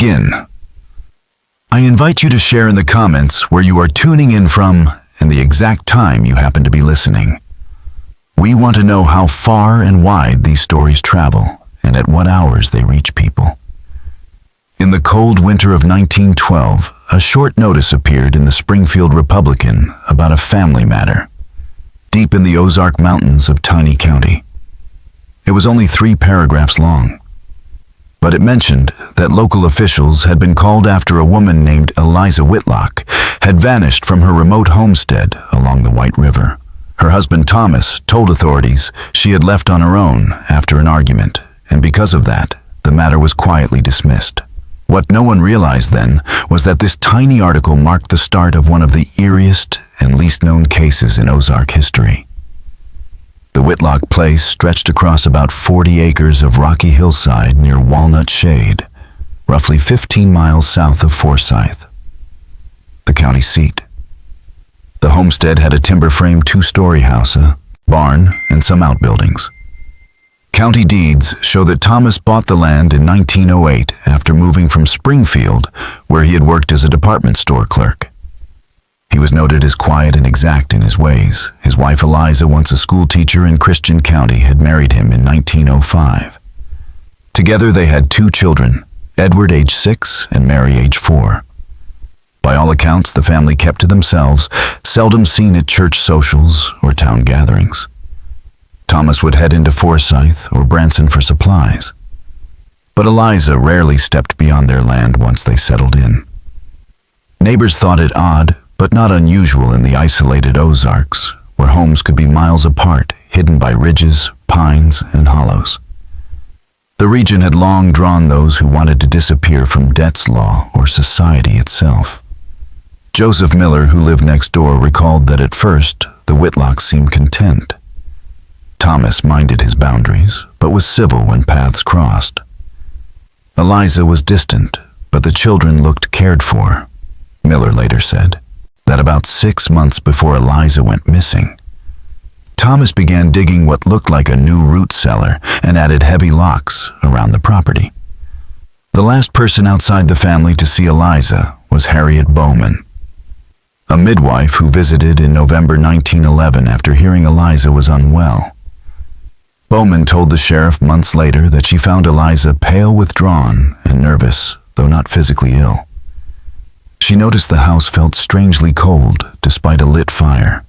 begin. I invite you to share in the comments where you are tuning in from and the exact time you happen to be listening. We want to know how far and wide these stories travel and at what hours they reach people. In the cold winter of 1912, a short notice appeared in the Springfield Republican about a family matter, deep in the Ozark Mountains of Tiny County. It was only 3 paragraphs long, but it mentioned that local officials had been called after a woman named Eliza Whitlock had vanished from her remote homestead along the White River. Her husband Thomas told authorities she had left on her own after an argument, and because of that, the matter was quietly dismissed. What no one realized then was that this tiny article marked the start of one of the eeriest and least known cases in Ozark history. The Whitlock place stretched across about 40 acres of rocky hillside near Walnut Shade, roughly 15 miles south of Forsyth, the county seat. The homestead had a timber-frame 2-story house, a barn, and some outbuildings. County deeds show that Thomas bought the land in 1908 after moving from Springfield, where he had worked as a department store clerk. He was noted as quiet and exact in his ways. His wife Eliza, once a school teacher in Christian County, had married him in 1905. Together they had 2 children, Edward, age 6, and Mary, age 4. By all accounts, the family kept to themselves, seldom seen at church socials or town gatherings. Thomas would head into Forsyth or Branson for supplies, but Eliza rarely stepped beyond their land once they settled in. Neighbors thought it odd, but not unusual in the isolated Ozarks, where homes could be miles apart, hidden by ridges, pines, and hollows. The region had long drawn those who wanted to disappear from debt's law or society itself. Joseph Miller, who lived next door, recalled that at first the Whitlocks seemed content. Thomas minded his boundaries, but was civil when paths crossed. Eliza was distant, but the children looked cared for. Miller later said that about 6 months before Eliza went missing, Thomas began digging what looked like a new root cellar and added heavy locks around the property. The last person outside the family to see Eliza was Harriet Bowman, a midwife who visited in November 1911 after hearing Eliza was unwell. Bowman told the sheriff months later that she found Eliza pale, withdrawn, and nervous, though not physically ill. She noticed the house felt strangely cold despite a lit fire,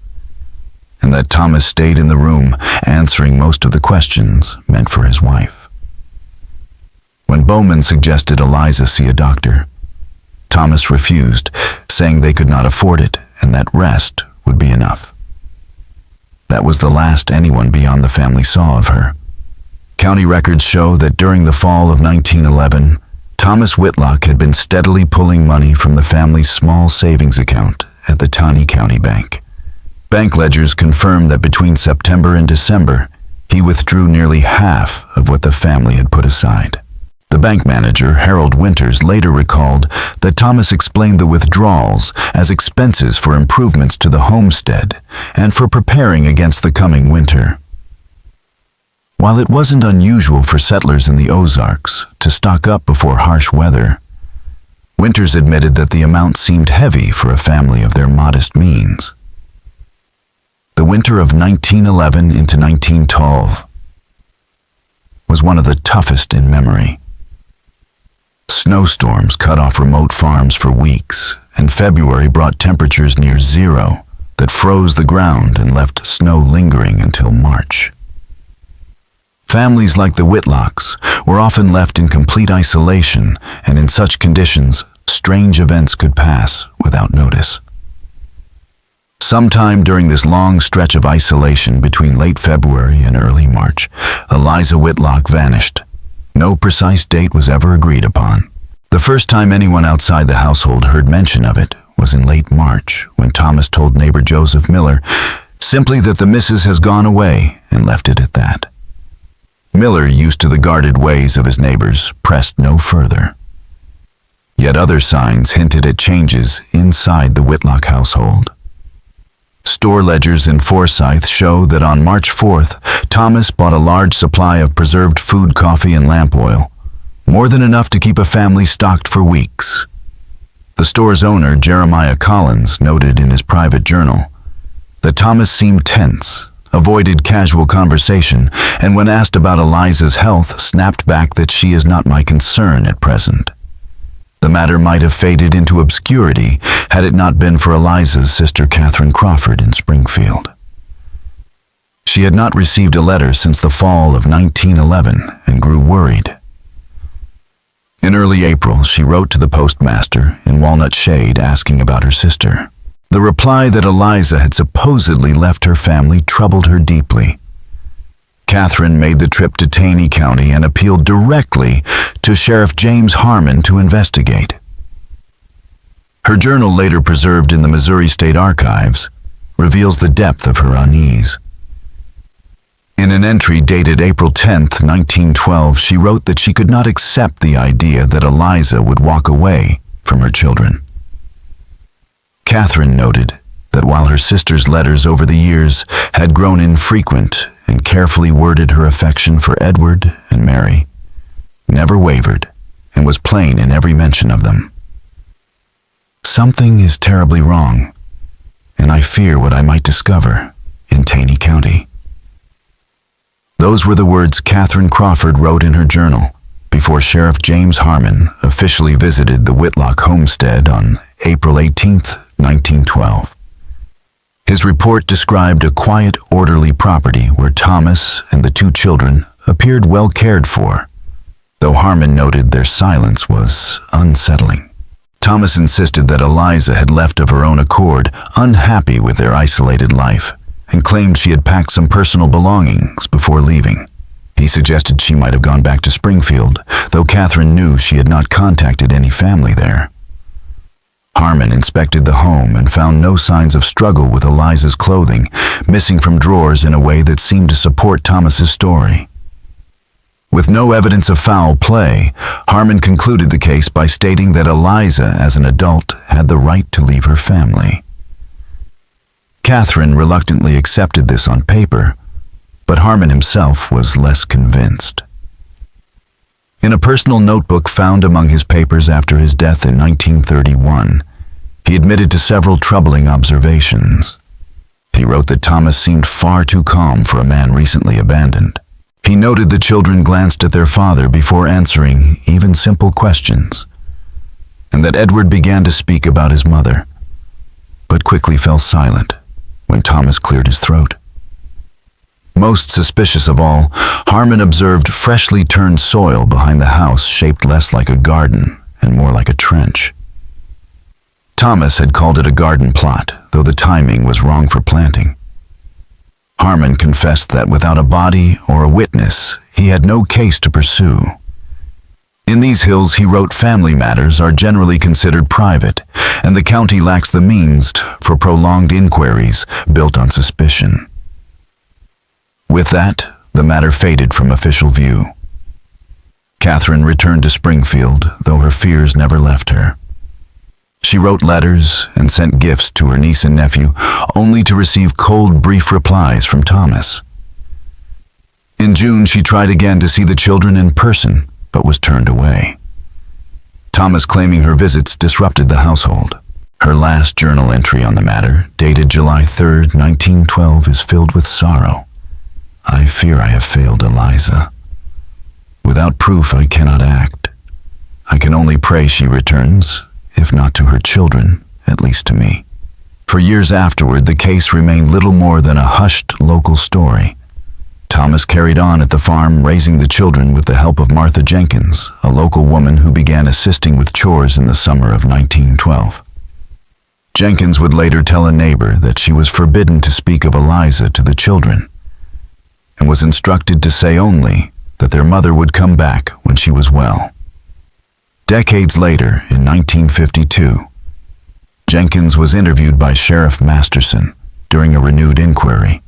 and that Thomas stayed in the room answering most of the questions meant for his wife. When Bowman suggested Eliza see a doctor, Thomas refused, saying they could not afford it and that rest would be enough. That was the last anyone beyond the family saw of her. County records show that during the fall of 1911, Thomas Whitlock had been steadily pulling money from the family's small savings account at the Tiny County Bank. Bank ledgers confirmed that between September and December, he withdrew nearly half of what the family had put aside. The bank manager, Harold Winters, later recalled that Thomas explained the withdrawals as expenses for improvements to the homestead and for preparing against the coming winter. While it wasn't unusual for settlers in the Ozarks to stock up before harsh weather, Winters admitted that the amount seemed heavy for a family of their modest means. The winter of 1911 into 1912 was one of the toughest in memory. Snowstorms cut off remote farms for weeks, and February brought temperatures near 0 that froze the ground and left snow lingering until March. Families like the Whitlocks were often left in complete isolation, and in such conditions, strange events could pass without notice. Sometime during this long stretch of isolation between late February and early March, Eliza Whitlock vanished. No precise date was ever agreed upon. The first time anyone outside the household heard mention of it was in late March, when Thomas told neighbor Joseph Miller simply that the missus has gone away and left it at that. Miller, used to the guarded ways of his neighbors, pressed no further. Yet other signs hinted at changes inside the Whitlock household. Store ledgers in Forsyth show that on March 4th, Thomas bought a large supply of preserved food, coffee, and lamp oil. more than enough to keep a family stocked for weeks. The store's owner, Jeremiah Collins, noted in his private journal that Thomas seemed tense, avoided casual conversation, and when asked about Eliza's health, snapped back that she is not my concern at present. The matter might have faded into obscurity had it not been for Eliza's sister Catherine Crawford in Springfield. She had not received a letter since the fall of 1911 and grew worried. In early April, she wrote to the postmaster in Walnut Shade asking about her sister. The reply that Eliza had supposedly left her family troubled her deeply. Catherine made the trip to Taney County and appealed directly to Sheriff James Harmon to investigate. Her journal, later preserved in the Missouri State Archives, reveals the depth of her unease. In an entry dated April 10, 1912, she wrote that she could not accept the idea that Eliza would walk away from her children. Catherine noted that while her sister's letters over the years had grown infrequent and carefully worded her affection for Edward and Mary, never wavered and was plain in every mention of them. Something is terribly wrong, and I fear what I might discover in Taney County. Those were the words Catherine Crawford wrote in her journal before Sheriff James Harmon officially visited the Whitlock homestead on April 18, 1912. His report described a quiet, orderly property where Thomas and the two children appeared well cared for, though Harmon noted their silence was unsettling. Thomas insisted that Eliza had left of her own accord, unhappy with their isolated life, and claimed she had packed some personal belongings before leaving. He suggested she might have gone back to Springfield, though Catherine knew she had not contacted any family there. Harmon inspected the home and found no signs of struggle with Eliza's clothing, missing from drawers in a way that seemed to support Thomas's story. With no evidence of foul play, Harmon concluded the case by stating that Eliza, as an adult, had the right to leave her family. Catherine reluctantly accepted this on paper, but Harmon himself was less convinced. In a personal notebook found among his papers after his death in 1931, he admitted to several troubling observations. He wrote that Thomas seemed far too calm for a man recently abandoned. He noted the children glanced at their father before answering even simple questions, and that Edward began to speak about his mother, but quickly fell silent when Thomas cleared his throat. Most suspicious of all, Harmon observed freshly turned soil behind the house shaped less like a garden and more like a trench. Thomas had called it a garden plot, though the timing was wrong for planting. Harmon confessed that without a body or a witness, he had no case to pursue. In these hills, he wrote, family matters are generally considered private, and the county lacks the means for prolonged inquiries built on suspicion. With that, the matter faded from official view. Catherine returned to Springfield, though her fears never left her. She wrote letters and sent gifts to her niece and nephew, only to receive cold, brief replies from Thomas. In June, she tried again to see the children in person, but was turned away. Thomas claiming her visits disrupted the household. Her last journal entry on the matter, dated July 3, 1912, is filled with sorrow. I fear I have failed Eliza. Without proof, I cannot act. I can only pray she returns, if not to her children, at least to me. For years afterward, the case remained little more than a hushed local story. Thomas carried on at the farm, raising the children with the help of Martha Jenkins, a local woman who began assisting with chores in the summer of 1912. Jenkins would later tell a neighbor that she was forbidden to speak of Eliza to the children, and was instructed to say only that their mother would come back when she was well. Decades later, in 1952, Jenkins was interviewed by Sheriff Masterson during a renewed inquiry.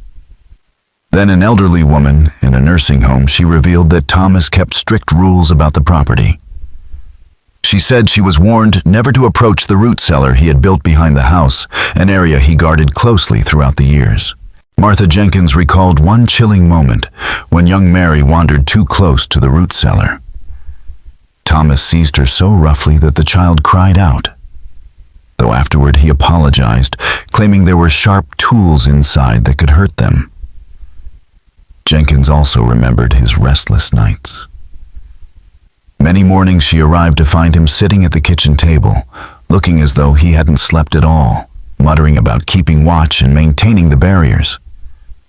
Then an elderly woman in a nursing home, she revealed that Thomas kept strict rules about the property. She said she was warned never to approach the root cellar he had built behind the house, an area he guarded closely throughout the years. Martha Jenkins recalled one chilling moment when young Mary wandered too close to the root cellar. Thomas seized her so roughly that the child cried out, though afterward he apologized, claiming there were sharp tools inside that could hurt them. Jenkins also remembered his restless nights. Many mornings she arrived to find him sitting at the kitchen table, looking as though he hadn't slept at all, muttering about keeping watch and maintaining the barriers.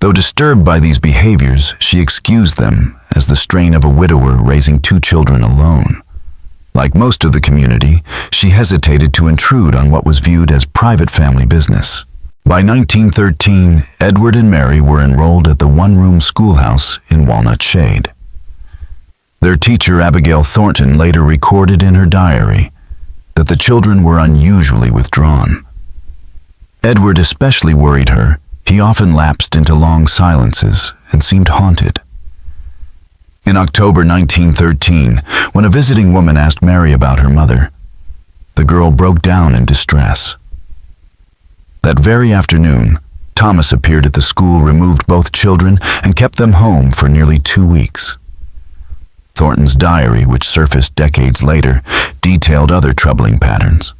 Though disturbed by these behaviors, she excused them as the strain of a widower raising 2 children alone. Like most of the community, she hesitated to intrude on what was viewed as private family business. By 1913, Edward and Mary were enrolled at the one-room schoolhouse in Walnut Shade. Their teacher, Abigail Thornton, later recorded in her diary that the children were unusually withdrawn. Edward especially worried her. He often lapsed into long silences and seemed haunted. In October 1913, when a visiting woman asked Mary about her mother, the girl broke down in distress. That very afternoon, Thomas appeared at the school, removed both children, and kept them home for nearly 2 weeks. Thornton's diary, which surfaced decades later, detailed other troubling patterns.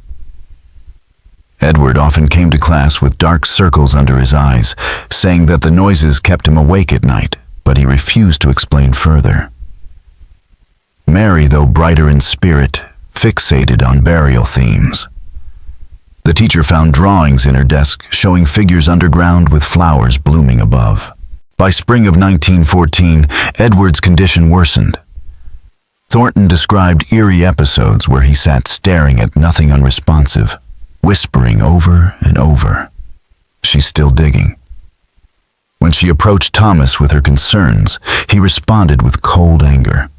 Edward often came to class with dark circles under his eyes, saying that the noises kept him awake at night, but he refused to explain further. Mary, though brighter in spirit, fixated on burial themes. The teacher found drawings in her desk showing figures underground with flowers blooming above. By spring of 1914, Edward's condition worsened. Thornton described eerie episodes where he sat staring at nothing unresponsive, whispering over and over, "She's still digging." When she approached Thomas with her concerns, he responded with cold anger.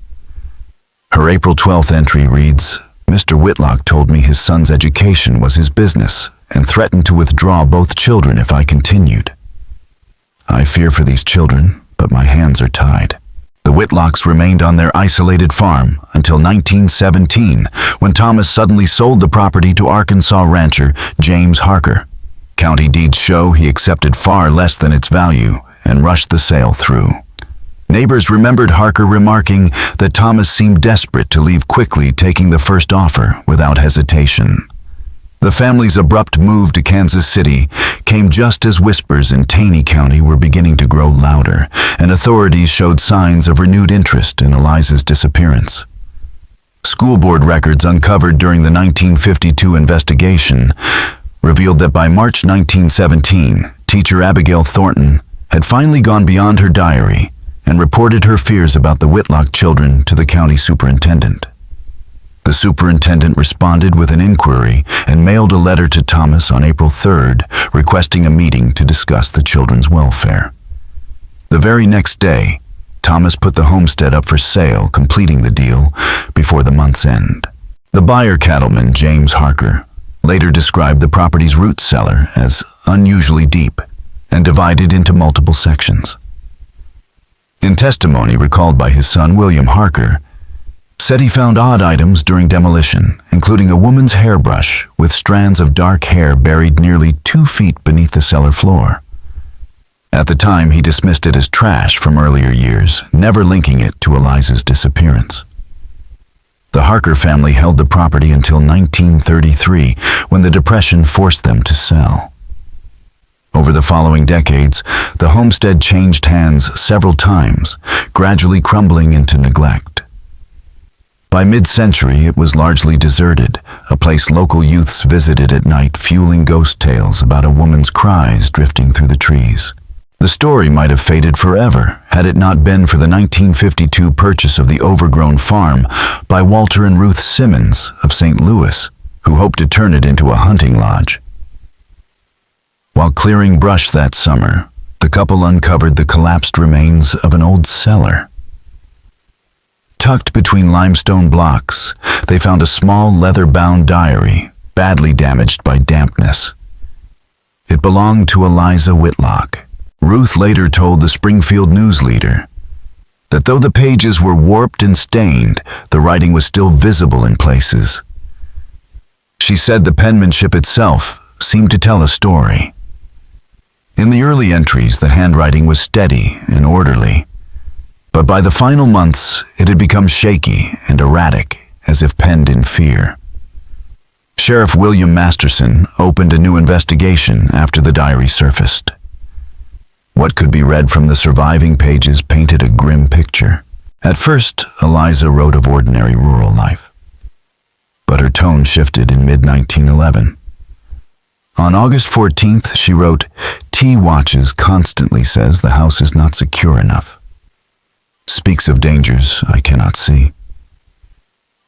Her April 12th entry reads, "Mr. Whitlock told me his son's education was his business and threatened to withdraw both children if I continued. I fear for these children, but my hands are tied." The Whitlocks remained on their isolated farm until 1917, when Thomas suddenly sold the property to Arkansas rancher James Harker. County deeds show he accepted far less than its value and rushed the sale through. Neighbors remembered Harker remarking that Thomas seemed desperate to leave quickly, taking the first offer without hesitation. The family's abrupt move to Kansas City came just as whispers in Taney County were beginning to grow louder, and authorities showed signs of renewed interest in Eliza's disappearance. School board records uncovered during the 1952 investigation revealed that by March 1917, teacher Abigail Thornton had finally gone beyond her diary and reported her fears about the Whitlock children to the county superintendent. The superintendent responded with an inquiry and mailed a letter to Thomas on April 3rd, requesting a meeting to discuss the children's welfare. The very next day, Thomas put the homestead up for sale, completing the deal before the month's end. The buyer, cattleman James Harker, later described the property's root cellar as unusually deep and divided into multiple sections. In testimony recalled by his son, William Harker, said he found odd items during demolition, including a woman's hairbrush with strands of dark hair buried nearly 2 feet beneath the cellar floor. At the time, he dismissed it as trash from earlier years, never linking it to Eliza's disappearance. The Harker family held the property until 1933, when the Depression forced them to sell. Over the following decades, the homestead changed hands several times, gradually crumbling into neglect. By mid-century, it was largely deserted, a place local youths visited at night, fueling ghost tales about a woman's cries drifting through the trees. The story might have faded forever had it not been for the 1952 purchase of the overgrown farm by Walter and Ruth Simmons of St. Louis, who hoped to turn it into a hunting lodge. While clearing brush that summer, the couple uncovered the collapsed remains of an old cellar. Tucked between limestone blocks, they found a small leather-bound diary, badly damaged by dampness. It belonged to Eliza Whitlock. Ruth later told the Springfield News Leader that though the pages were warped and stained, the writing was still visible in places. She said the penmanship itself seemed to tell a story. In the early entries, the handwriting was steady and orderly, but by the final months, it had become shaky and erratic, as if penned in fear. Sheriff William Masterson opened a new investigation after the diary surfaced. What could be read from the surviving pages painted a grim picture. At first, Eliza wrote of ordinary rural life. But her tone shifted in mid-1911. On August 14th, she wrote, "T watches constantly says the house is not secure enough. Speaks of dangers I cannot see.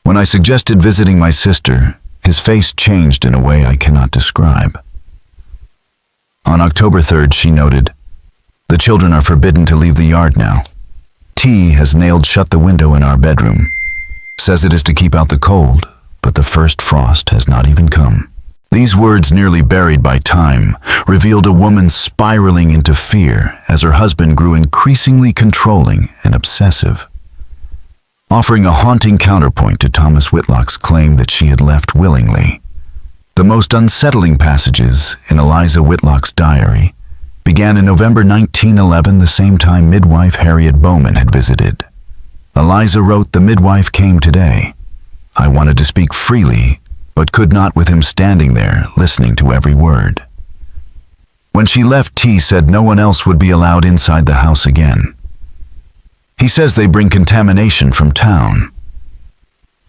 When I suggested visiting my sister, his face changed in a way I cannot describe." On October 3rd, she noted, "The children are forbidden to leave the yard now. T has nailed shut the window in our bedroom. Says it is to keep out the cold, but the first frost has not even come." These words, nearly buried by time, revealed a woman spiraling into fear as her husband grew increasingly controlling and obsessive, offering a haunting counterpoint to Thomas Whitlock's claim that she had left willingly. The most unsettling passages in Eliza Whitlock's diary began in November 1911, the same time midwife Harriet Bowman had visited. Eliza wrote, "The midwife came today. I wanted to speak freely, but could not with him standing there, listening to every word. When she left, T said no one else would be allowed inside the house again. He says they bring contamination from town."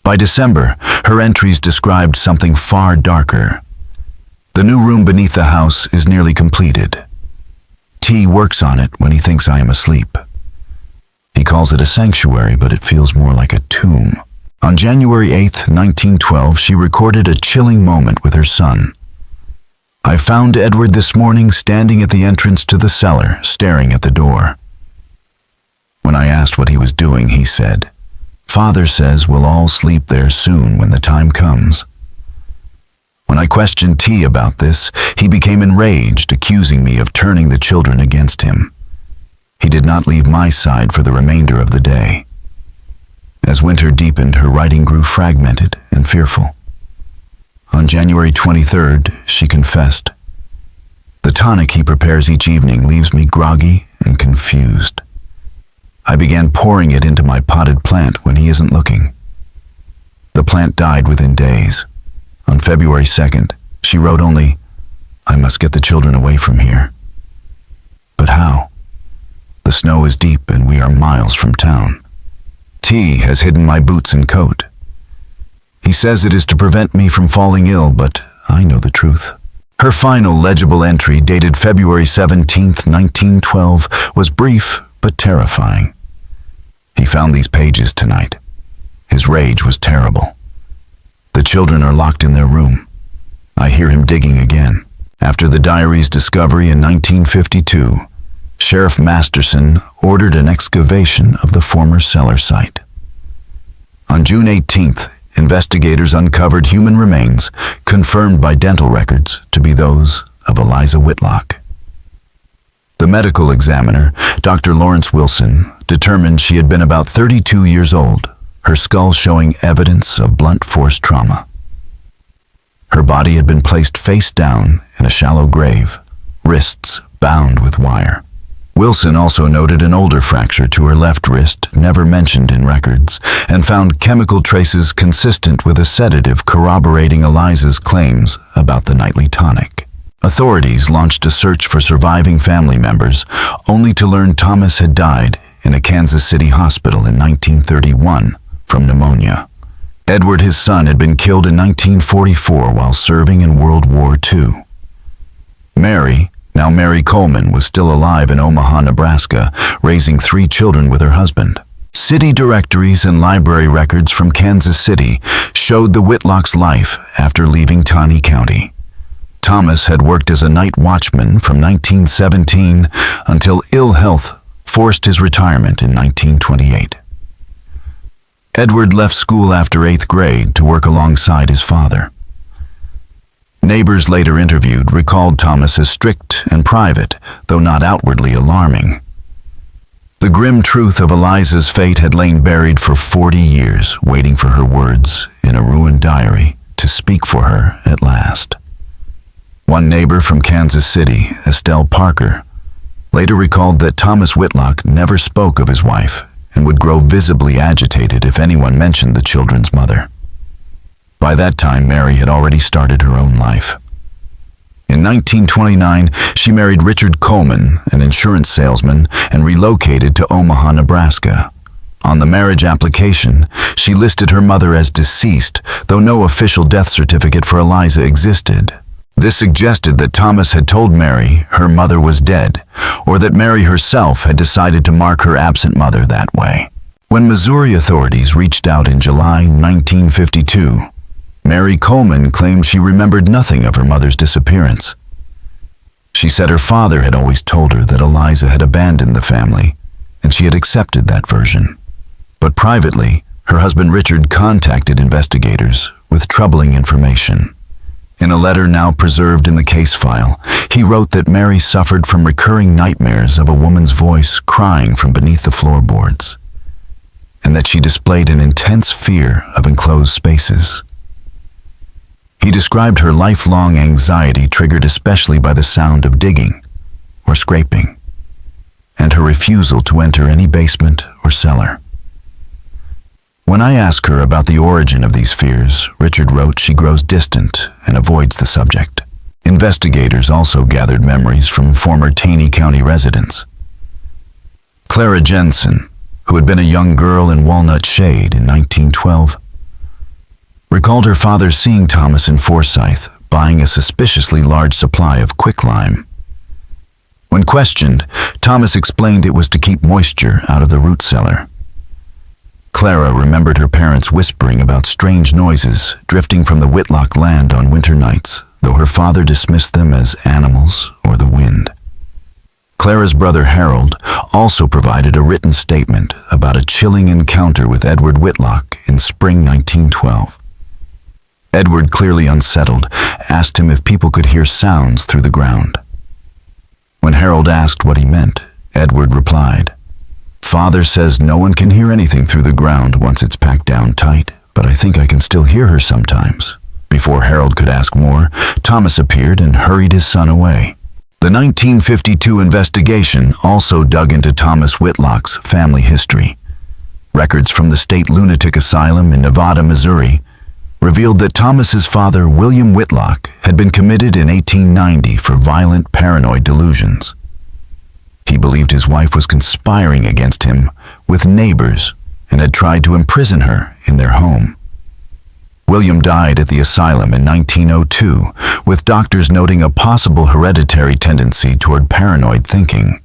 By December, her entries described something far darker. "The new room beneath the house is nearly completed. T works on it when he thinks I am asleep. He calls it a sanctuary, but it feels more like a tomb." On January 8, 1912, she recorded a chilling moment with her son. "I found Edward this morning standing at the entrance to the cellar, staring at the door. When I asked what he was doing, he said, 'Father says we'll all sleep there soon when the time comes.' When I questioned T about this, he became enraged, accusing me of turning the children against him. He did not leave my side for the remainder of the day. As winter deepened, her writing grew fragmented and fearful. On January 23rd, she confessed, 'The tonic he prepares each evening leaves me groggy and confused. I began pouring it into my potted plant when he isn't looking.' The plant died within days. On February 2nd, she wrote only, 'I must get the children away from here.' But how? The snow is deep and we are miles from town. T has hidden my boots and coat. He says it is to prevent me from falling ill, but I know the truth." Her final legible entry, dated February 17th, 1912, was brief but terrifying. "He found these pages tonight. His rage was terrible. The children are locked in their room. I hear him digging again." After the diary's discovery in 1952, Sheriff Masterson ordered an excavation of the former cellar site. On June 18th, investigators uncovered human remains confirmed by dental records to be those of Eliza Whitlock. The medical examiner, Dr. Lawrence Wilson, determined she had been about 32 years old, her skull showing evidence of blunt force trauma. Her body had been placed face down in a shallow grave, wrists bound with wire. Wilson also noted an older fracture to her left wrist, never mentioned in records, and found chemical traces consistent with a sedative corroborating Eliza's claims about the nightly tonic. Authorities launched a search for surviving family members, only to learn Thomas had died in a Kansas City hospital in 1931 from pneumonia. Edward, his son, had been killed in 1944 while serving in World War II. Mary, now Mary Coleman, was still alive in Omaha, Nebraska, raising 3 children with her husband. City directories and library records from Kansas City showed the Whitlock's life after leaving Taney County. Thomas had worked as a night watchman from 1917 until ill health forced his retirement in 1928. Edward left school after 8th grade to work alongside his father. Neighbors later interviewed recalled Thomas as strict and private, though not outwardly alarming. The grim truth of Eliza's fate had lain buried for 40 years, waiting for her words in a ruined diary to speak for her at last. One neighbor from Kansas City, Estelle Parker, later recalled that Thomas Whitlock never spoke of his wife and would grow visibly agitated if anyone mentioned the children's mother. By that time, Mary had already started her own life. In 1929, she married Richard Coleman, an insurance salesman, and relocated to Omaha, Nebraska. On the marriage application, she listed her mother as deceased, though no official death certificate for Eliza existed. This suggested that Thomas had told Mary her mother was dead, or that Mary herself had decided to mark her absent mother that way. When Missouri authorities reached out in July 1952, Mary Coleman claimed she remembered nothing of her mother's disappearance. She said her father had always told her that Eliza had abandoned the family, and she had accepted that version. But privately, her husband Richard contacted investigators with troubling information. In a letter now preserved in the case file, he wrote that Mary suffered from recurring nightmares of a woman's voice crying from beneath the floorboards, and that she displayed an intense fear of enclosed spaces. He described her lifelong anxiety triggered especially by the sound of digging or scraping, and her refusal to enter any basement or cellar. When I ask her about the origin of these fears, Richard wrote she grows distant and avoids the subject. Investigators also gathered memories from former Taney County residents. Clara Jensen, who had been a young girl in Walnut Shade in 1912, recalled her father seeing Thomas in Forsyth buying a suspiciously large supply of quicklime. When questioned, Thomas explained it was to keep moisture out of the root cellar. Clara remembered her parents whispering about strange noises drifting from the Whitlock land on winter nights, though her father dismissed them as animals or the wind. Clara's brother Harold also provided a written statement about a chilling encounter with Edward Whitlock in spring 1912. Edward, clearly unsettled, asked him if people could hear sounds through the ground. When Harold asked what he meant, Edward replied, "Father says no one can hear anything through the ground once it's packed down tight, but I think I can still hear her sometimes." Before Harold could ask more, Thomas appeared and hurried his son away. The 1952 investigation also dug into Thomas Whitlock's family history. Records from the State Lunatic Asylum in Nevada, Missouri, revealed that Thomas's father, William Whitlock, had been committed in 1890 for violent paranoid delusions. He believed his wife was conspiring against him with neighbors and had tried to imprison her in their home. William died at the asylum in 1902, with doctors noting a possible hereditary tendency toward paranoid thinking.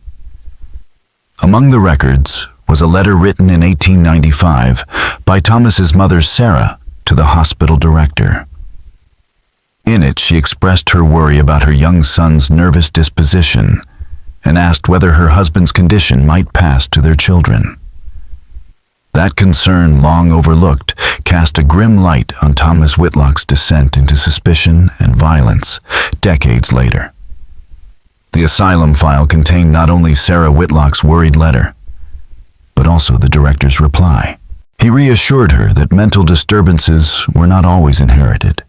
Among the records was a letter written in 1895 by Thomas's mother, Sarah, to the hospital director. In it, she expressed her worry about her young son's nervous disposition and asked whether her husband's condition might pass to their children. That concern, long overlooked, cast a grim light on Thomas Whitlock's descent into suspicion and violence decades later. The asylum file contained not only Sarah Whitlock's worried letter, but also the director's reply. He reassured her that mental disturbances were not always inherited.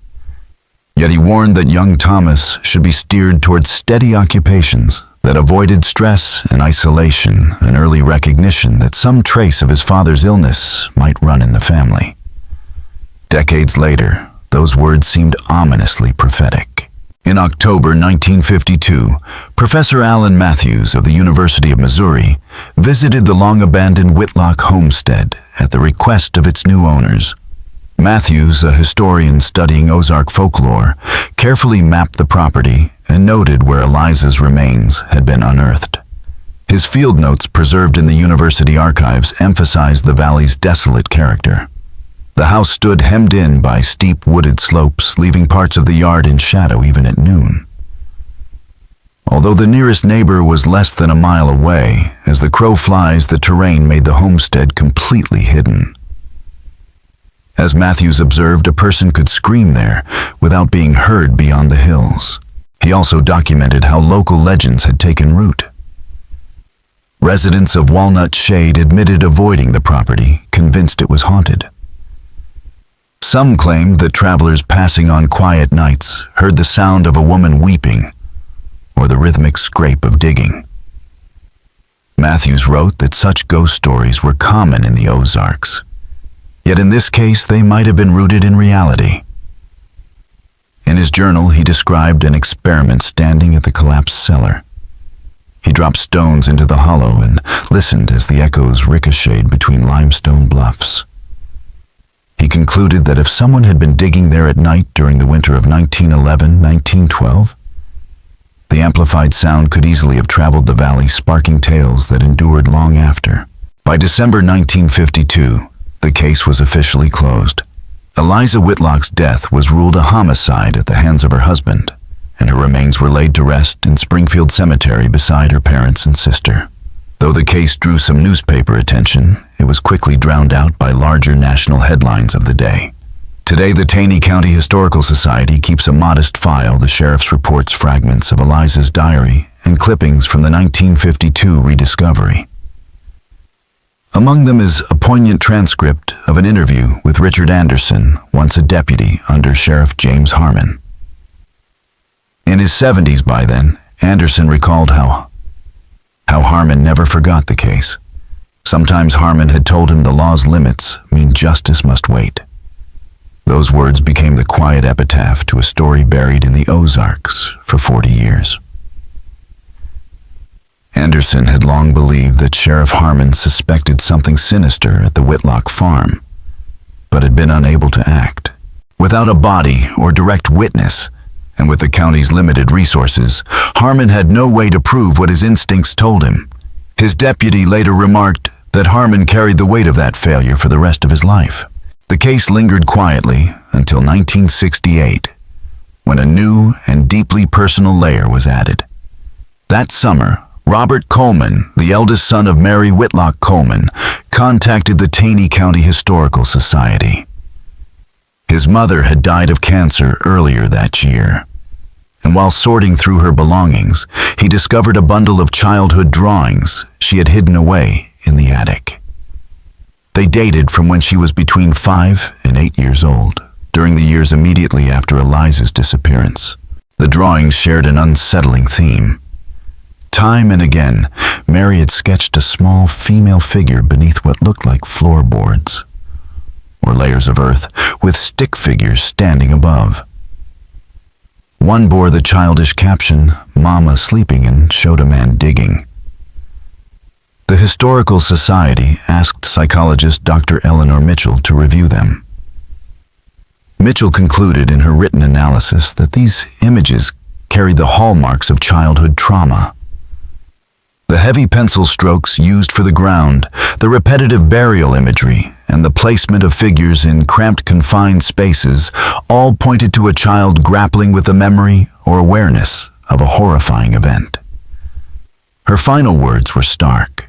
Yet he warned that young Thomas should be steered towards steady occupations that avoided stress and isolation, an early recognition that some trace of his father's illness might run in the family. Decades later, those words seemed ominously prophetic. In October 1952, Professor Alan Matthews of the University of Missouri visited the long-abandoned Whitlock homestead at the request of its new owners. Matthews, a historian studying Ozark folklore, carefully mapped the property and noted where Eliza's remains had been unearthed. His field notes preserved in the university archives emphasized the valley's desolate character. The house stood hemmed in by steep wooded slopes, leaving parts of the yard in shadow even at noon. Although the nearest neighbor was less than a mile away, as the crow flies, the terrain made the homestead completely hidden. As Matthews observed, a person could scream there without being heard beyond the hills. He also documented how local legends had taken root. Residents of Walnut Shade admitted avoiding the property, convinced it was haunted. Some claimed that travelers passing on quiet nights heard the sound of a woman weeping or the rhythmic scrape of digging. Matthews wrote that such ghost stories were common in the Ozarks. Yet in this case, they might have been rooted in reality. his journal, he described an experiment standing at the collapsed cellar. He dropped stones into the hollow and listened as the echoes ricocheted between limestone bluffs. He concluded that if someone had been digging there at night during the winter of 1911-1912, the amplified sound could easily have traveled the valley, sparking tales that endured long after. By December 1952, the case was officially closed. Eliza Whitlock's death was ruled a homicide at the hands of her husband, and her remains were laid to rest in Springfield Cemetery beside her parents and sister. Though the case drew some newspaper attention, it was quickly drowned out by larger national headlines of the day. Today, the Taney County Historical Society keeps a modest file. The sheriff's reports fragments of Eliza's diary and clippings from the 1952 rediscovery. Among them is a poignant transcript of an interview with Richard Anderson, once a deputy under Sheriff James Harmon. In his 70s by then, Anderson recalled how Harmon never forgot the case. Sometimes Harmon had told him the law's limits mean justice must wait. Those words became the quiet epitaph to a story buried in the Ozarks for 40 years. Anderson had long believed that Sheriff Harmon suspected something sinister at the Whitlock farm, but had been unable to act. Without a body or direct witness, and with the county's limited resources, Harmon had no way to prove what his instincts told him. His deputy later remarked that Harmon carried the weight of that failure for the rest of his life. The case lingered quietly until 1968, when a new and deeply personal layer was added. That summer, Robert Coleman, the eldest son of Mary Whitlock Coleman, contacted the Taney County Historical Society. His mother had died of cancer earlier that year, and while sorting through her belongings, he discovered a bundle of childhood drawings she had hidden away in the attic. They dated from when she was between 5 and 8 years old, during the years immediately after Eliza's disappearance. The drawings shared an unsettling theme. Time and again, Mary had sketched a small female figure beneath what looked like floorboards, or layers of earth, with stick figures standing above. One bore the childish caption, "Mama sleeping," and showed a man digging. The Historical Society asked psychologist Dr. Eleanor Mitchell to review them. Mitchell concluded in her written analysis that these images carried the hallmarks of childhood trauma. The heavy pencil strokes used for the ground, the repetitive burial imagery, and the placement of figures in cramped, confined spaces all pointed to a child grappling with the memory or awareness of a horrifying event. Her final words were stark.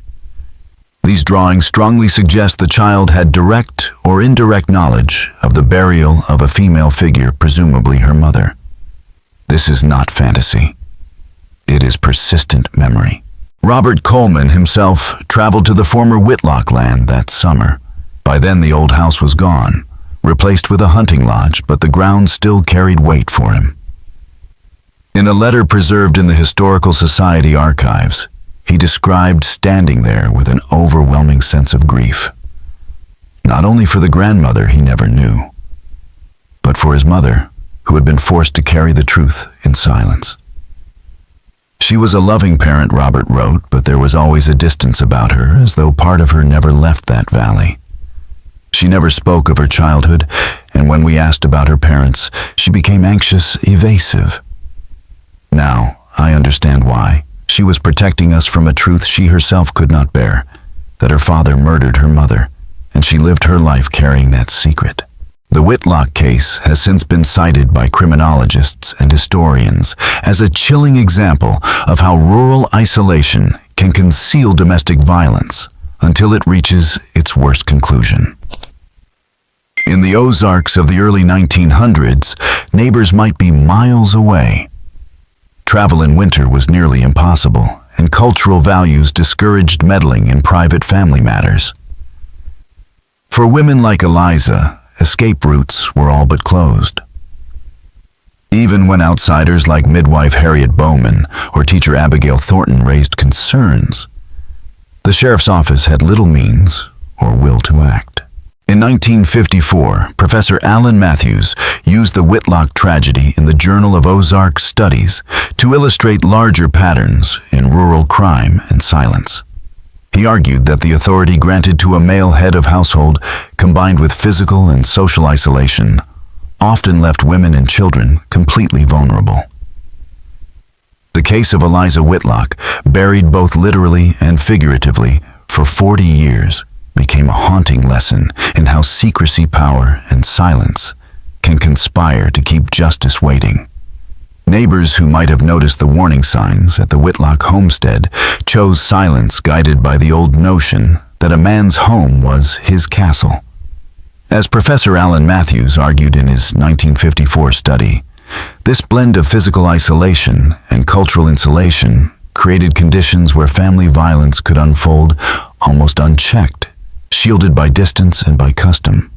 These drawings strongly suggest the child had direct or indirect knowledge of the burial of a female figure, presumably her mother. This is not fantasy. It is persistent memory. Robert Coleman himself traveled to the former Whitlock land that summer. By then the old house was gone, replaced with a hunting lodge, but the ground still carried weight for him. In a letter preserved in the Historical Society archives, he described standing there with an overwhelming sense of grief, not only for the grandmother he never knew, but for his mother, who had been forced to carry the truth in silence. She was a loving parent, Robert wrote, but there was always a distance about her, as though part of her never left that valley. She never spoke of her childhood, and when we asked about her parents, she became anxious, evasive. Now, I understand why. She was protecting us from a truth she herself could not bear, that her father murdered her mother, and she lived her life carrying that secret. The Whitlock case has since been cited by criminologists and historians as a chilling example of how rural isolation can conceal domestic violence until it reaches its worst conclusion. In the Ozarks of the early 1900s, neighbors might be miles away. Travel in winter was nearly impossible, and cultural values discouraged meddling in private family matters. For women like Eliza, escape routes were all but closed. Even when outsiders like midwife Harriet Bowman or teacher Abigail Thornton raised concerns, the sheriff's office had little means or will to act. In 1954, Professor Alan Matthews used the Whitlock tragedy in the Journal of Ozarks Studies to illustrate larger patterns in rural crime and silence. He argued that the authority granted to a male head of household, combined with physical and social isolation, often left women and children completely vulnerable. The case of Eliza Whitlock, buried both literally and figuratively for 40 years, became a haunting lesson in how secrecy, power, and silence can conspire to keep justice waiting. Neighbors who might have noticed the warning signs at the Whitlock homestead chose silence, guided by the old notion that a man's home was his castle. As Professor Alan Matthews argued in his 1954 study, this blend of physical isolation and cultural insulation created conditions where family violence could unfold almost unchecked, shielded by distance and by custom.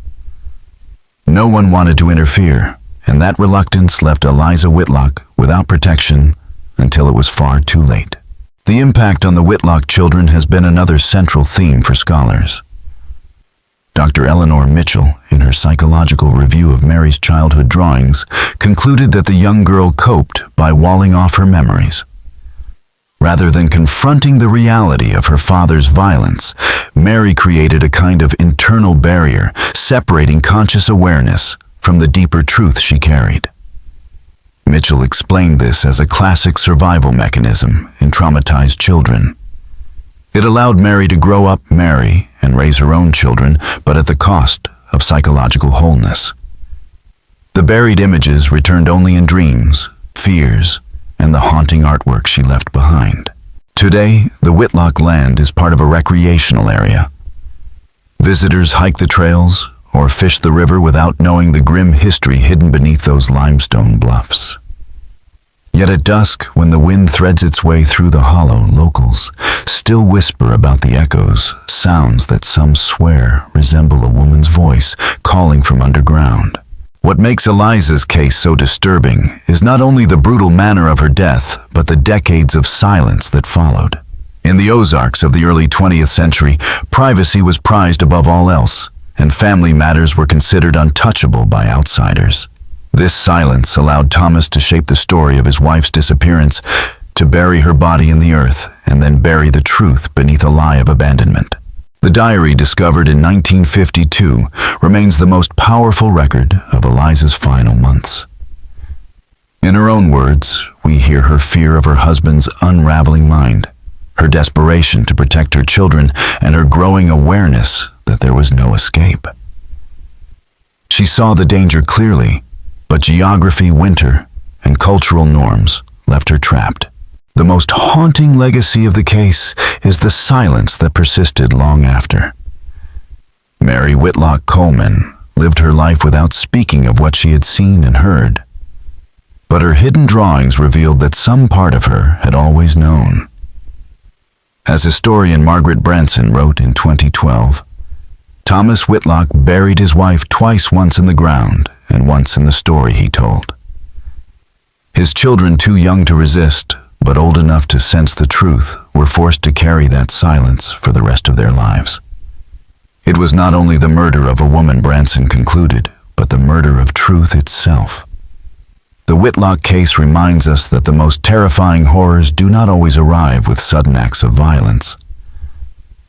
No one wanted to interfere, and that reluctance left Eliza Whitlock without protection until it was far too late. The impact on the Whitlock children has been another central theme for scholars. Dr. Eleanor Mitchell, in her psychological review of Mary's childhood drawings, concluded that the young girl coped by walling off her memories. Rather than confronting the reality of her father's violence, Mary created a kind of internal barrier, separating conscious awareness from the deeper truth she carried. Mitchell explained this as a classic survival mechanism in traumatized children. It allowed Mary to grow up Mary and raise her own children, but at the cost of psychological wholeness. The buried images returned only in dreams, fears, and the haunting artwork she left behind. Today, the Whitlock land is part of a recreational area. Visitors hike the trails or fish the river without knowing the grim history hidden beneath those limestone bluffs. Yet at dusk, when the wind threads its way through the hollow, locals still whisper about the echoes, sounds that some swear resemble a woman's voice calling from underground. What makes Eliza's case so disturbing is not only the brutal manner of her death, but the decades of silence that followed. In the Ozarks of the early 20th century, privacy was prized above all else, and family matters were considered untouchable by outsiders. This silence allowed Thomas to shape the story of his wife's disappearance, to bury her body in the earth, and then bury the truth beneath a lie of abandonment. The diary, discovered in 1952, remains the most powerful record of Eliza's final months. In her own words, we hear her fear of her husband's unraveling mind, her desperation to protect her children, and her growing awareness that there was no escape. She saw the danger clearly, but geography, winter, and cultural norms left her trapped. The most haunting legacy of the case is the silence that persisted long after. Mary Whitlock Coleman lived her life without speaking of what she had seen and heard. But her hidden drawings revealed that some part of her had always known. As historian Margaret Branson wrote in 2012, Thomas Whitlock buried his wife twice, once in the ground and once in the story he told. His children, too young to resist, but old enough to sense the truth, were forced to carry that silence for the rest of their lives. It was not only the murder of a woman, Branson concluded, but the murder of truth itself. The Whitlock case reminds us that the most terrifying horrors do not always arrive with sudden acts of violence,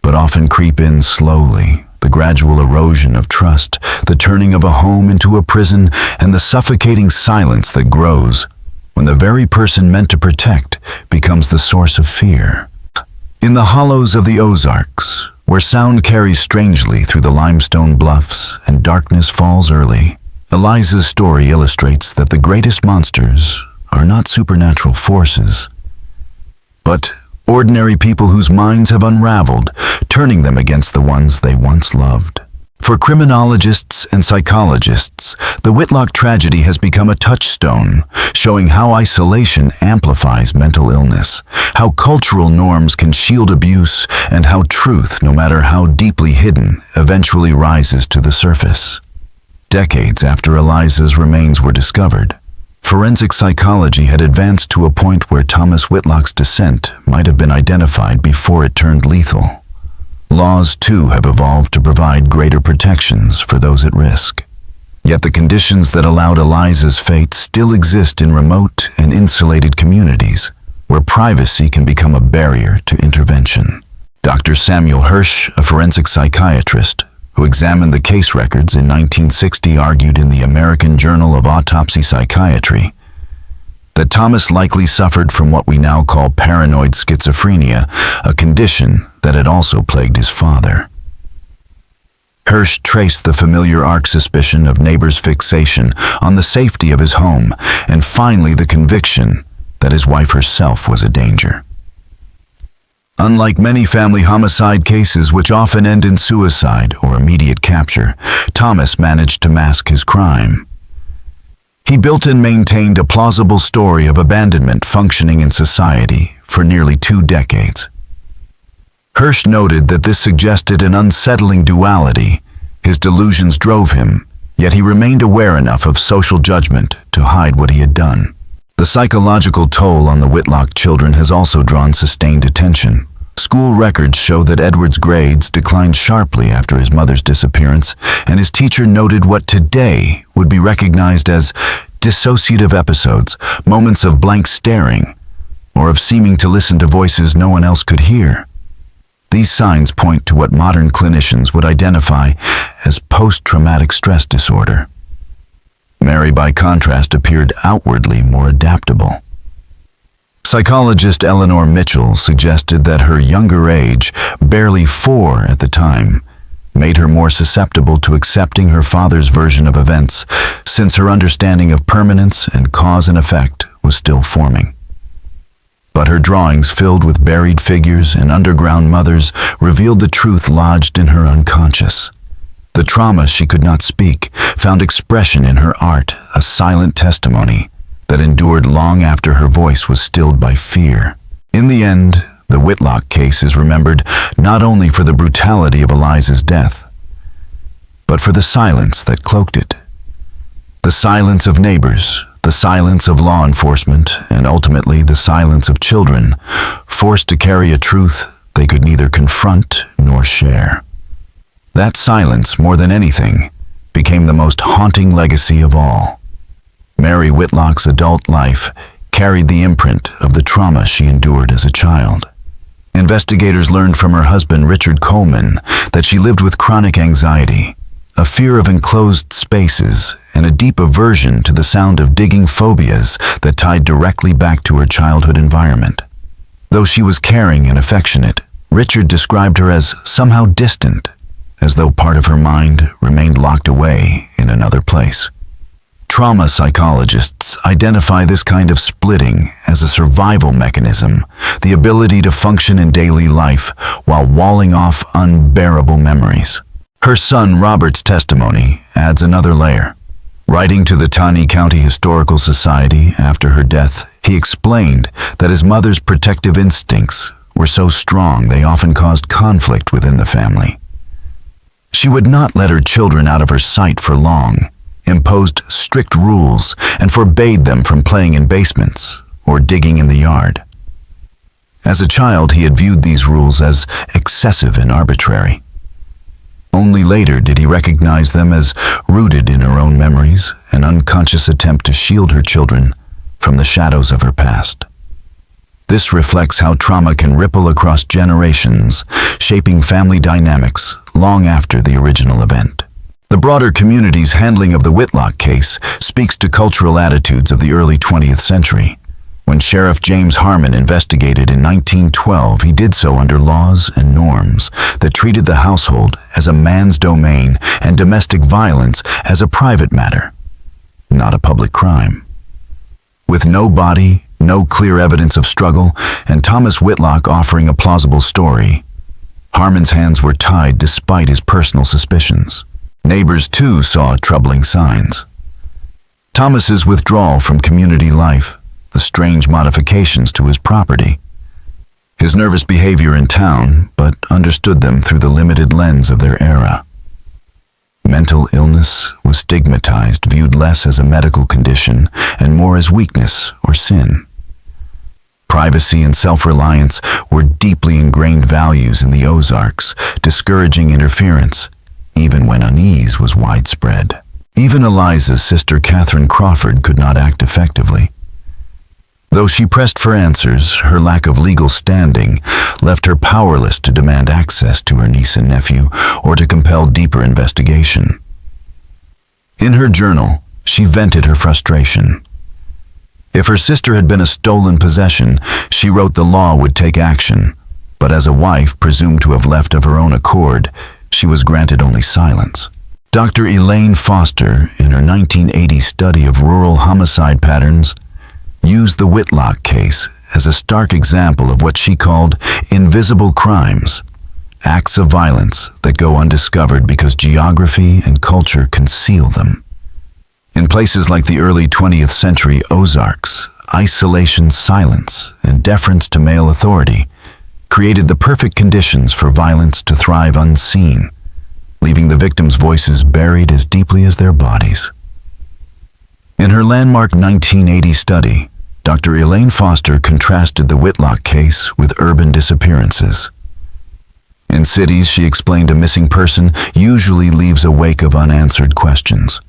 but often creep in slowly. The gradual erosion of trust, the turning of a home into a prison, and the suffocating silence that grows when the very person meant to protect becomes the source of fear. In the hollows of the Ozarks, where sound carries strangely through the limestone bluffs and darkness falls early, Eliza's story illustrates that the greatest monsters are not supernatural forces, but ordinary people whose minds have unraveled, turning them against the ones they once loved. For criminologists and psychologists, the Whitlock tragedy has become a touchstone, showing how isolation amplifies mental illness, how cultural norms can shield abuse, and how truth, no matter how deeply hidden, eventually rises to the surface. Decades after Eliza's remains were discovered, forensic psychology had advanced to a point where Thomas Whitlock's descent might have been identified before it turned lethal. Laws, too, have evolved to provide greater protections for those at risk. Yet the conditions that allowed Eliza's fate still exist in remote and insulated communities, where privacy can become a barrier to intervention. Dr. Samuel Hirsch, a forensic psychiatrist, who examined the case records in 1960, argued in the American Journal of Autopsy Psychiatry that Thomas likely suffered from what we now call paranoid schizophrenia, a condition that had also plagued his father. Hirsch traced the familiar arc suspicion of neighbors' fixation on the safety of his home, and finally the conviction that his wife herself was a danger. Unlike many family homicide cases which often end in suicide or immediate capture, Thomas managed to mask his crime. He built and maintained a plausible story of abandonment functioning in society for nearly 2 decades. Hirsch noted that this suggested an unsettling duality. His delusions drove him, yet he remained aware enough of social judgment to hide what he had done. The psychological toll on the Whitlock children has also drawn sustained attention. School records show that Edward's grades declined sharply after his mother's disappearance, and his teacher noted what today would be recognized as dissociative episodes, moments of blank staring, or of seeming to listen to voices no one else could hear. These signs point to what modern clinicians would identify as post-traumatic stress disorder. Mary, by contrast, appeared outwardly more adaptable. Psychologist Eleanor Mitchell suggested that her younger age, barely 4 at the time, made her more susceptible to accepting her father's version of events, since her understanding of permanence and cause and effect was still forming. But her drawings filled with buried figures and underground mothers revealed the truth lodged in her unconscious. The trauma she could not speak found expression in her art, a silent testimony that endured long after her voice was stilled by fear. In the end, the Whitlock case is remembered not only for the brutality of Eliza's death, but for the silence that cloaked it. The silence of neighbors, the silence of law enforcement, and ultimately the silence of children, forced to carry a truth they could neither confront nor share. That silence, more than anything, became the most haunting legacy of all. Mary Whitlock's adult life carried the imprint of the trauma she endured as a child. Investigators learned from her husband, Richard Coleman, that she lived with chronic anxiety, a fear of enclosed spaces, and a deep aversion to the sound of digging phobias that tied directly back to her childhood environment. Though she was caring and affectionate, Richard described her as somehow distant, as though part of her mind remained locked away in another place. Trauma psychologists identify this kind of splitting as a survival mechanism, the ability to function in daily life while walling off unbearable memories. Her son Robert's testimony adds another layer. Writing to the Taney County Historical Society after her death, he explained that his mother's protective instincts were so strong they often caused conflict within the family. She would not let her children out of her sight for long, imposed strict rules, and forbade them from playing in basements or digging in the yard. As a child, he had viewed these rules as excessive and arbitrary. Only later did he recognize them as rooted in her own memories, an unconscious attempt to shield her children from the shadows of her past. This reflects how trauma can ripple across generations, shaping family dynamics long after the original event. The broader community's handling of the Whitlock case speaks to cultural attitudes of the early 20th century. When Sheriff James Harmon investigated in 1912, he did so under laws and norms that treated the household as a man's domain and domestic violence as a private matter, not a public crime. With no body, no clear evidence of struggle, and Thomas Whitlock offering a plausible story, Harmon's hands were tied despite his personal suspicions. Neighbors, too, saw troubling signs. Thomas's withdrawal from community life, the strange modifications to his property, his nervous behavior in town, but understood them through the limited lens of their era. Mental illness was stigmatized, viewed less as a medical condition and more as weakness or sin. Privacy and self-reliance were deeply ingrained values in the Ozarks, discouraging interference, even when unease was widespread. Even Eliza's sister Catherine Crawford could not act effectively. Though she pressed for answers, her lack of legal standing left her powerless to demand access to her niece and nephew or to compel deeper investigation. In her journal, she vented her frustration. If her sister had been a stolen possession, she wrote the law would take action, but as a wife presumed to have left of her own accord, she was granted only silence. Dr. Elaine Foster, in her 1980 study of rural homicide patterns, used the Whitlock case as a stark example of what she called invisible crimes, acts of violence that go undiscovered because geography and culture conceal them. In places like the early 20th century Ozarks, isolation, silence, and deference to male authority created the perfect conditions for violence to thrive unseen, leaving the victims' voices buried as deeply as their bodies. In her landmark 1980 study, Dr. Elaine Foster contrasted the Whitlock case with urban disappearances. In cities, she explained, a missing person usually leaves a wake of unanswered questions.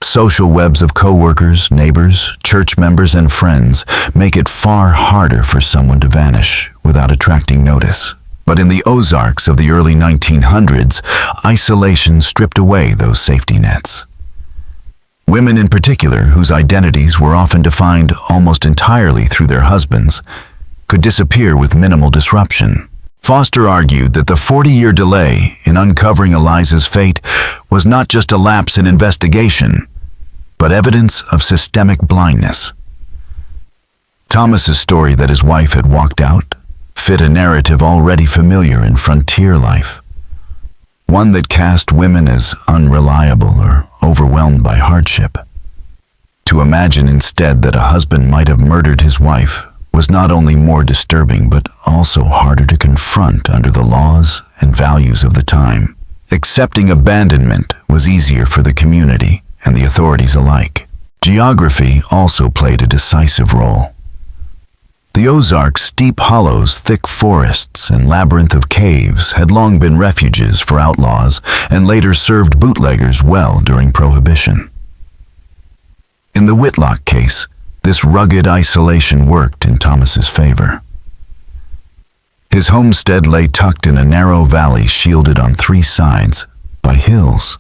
Social webs of coworkers, neighbors, church members, and friends make it far harder for someone to vanish without attracting notice. But in the Ozarks of the early 1900s, isolation stripped away those safety nets. Women in particular, whose identities were often defined almost entirely through their husbands, could disappear with minimal disruption. Foster argued that the 40-year delay in uncovering Eliza's fate was not just a lapse in investigation, but evidence of systemic blindness. Thomas's story that his wife had walked out fit a narrative already familiar in frontier life, one that cast women as unreliable or overwhelmed by hardship. To imagine instead that a husband might have murdered his wife was not only more disturbing but also harder to confront under the laws and values of the time. Accepting abandonment was easier for the community and the authorities alike. Geography also played a decisive role. The Ozarks' steep hollows, thick forests, and labyrinth of caves had long been refuges for outlaws and later served bootleggers well during Prohibition. In the Whitlock case, this rugged isolation worked in Thomas's favor. His homestead lay tucked in a narrow valley shielded on three sides by hills.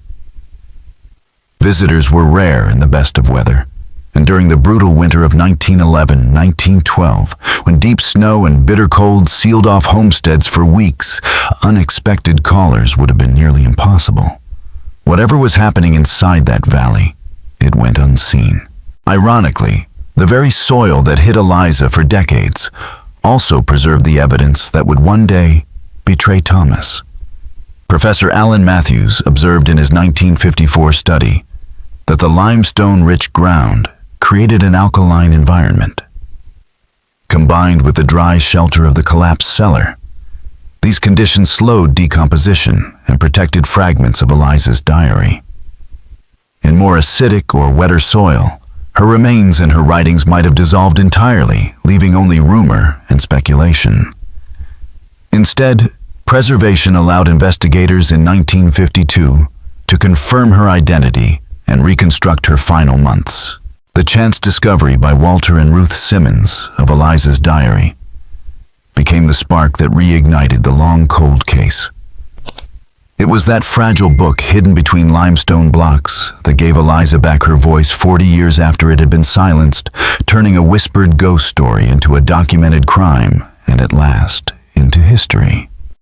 Visitors were rare in the best of weather, and during the brutal winter of 1911-1912, when deep snow and bitter cold sealed off homesteads for weeks, unexpected callers would have been nearly impossible. Whatever was happening inside that valley, it went unseen. Ironically, the very soil that hid Eliza for decades also preserved the evidence that would one day betray Thomas. Professor Alan Matthews observed in his 1954 study that the limestone-rich ground created an alkaline environment. Combined with the dry shelter of the collapsed cellar, these conditions slowed decomposition and protected fragments of Eliza's diary. In more acidic or wetter soil, her remains and her writings might have dissolved entirely, leaving only rumor and speculation. Instead, preservation allowed investigators in 1952 to confirm her identity and reconstruct her final months. The chance discovery by Walter and Ruth Simmons of Eliza's diary became the spark that reignited the long cold case. It was that fragile book hidden between limestone blocks that gave Eliza back her voice 40 years after it had been silenced, turning a whispered ghost story into a documented crime and at last into history.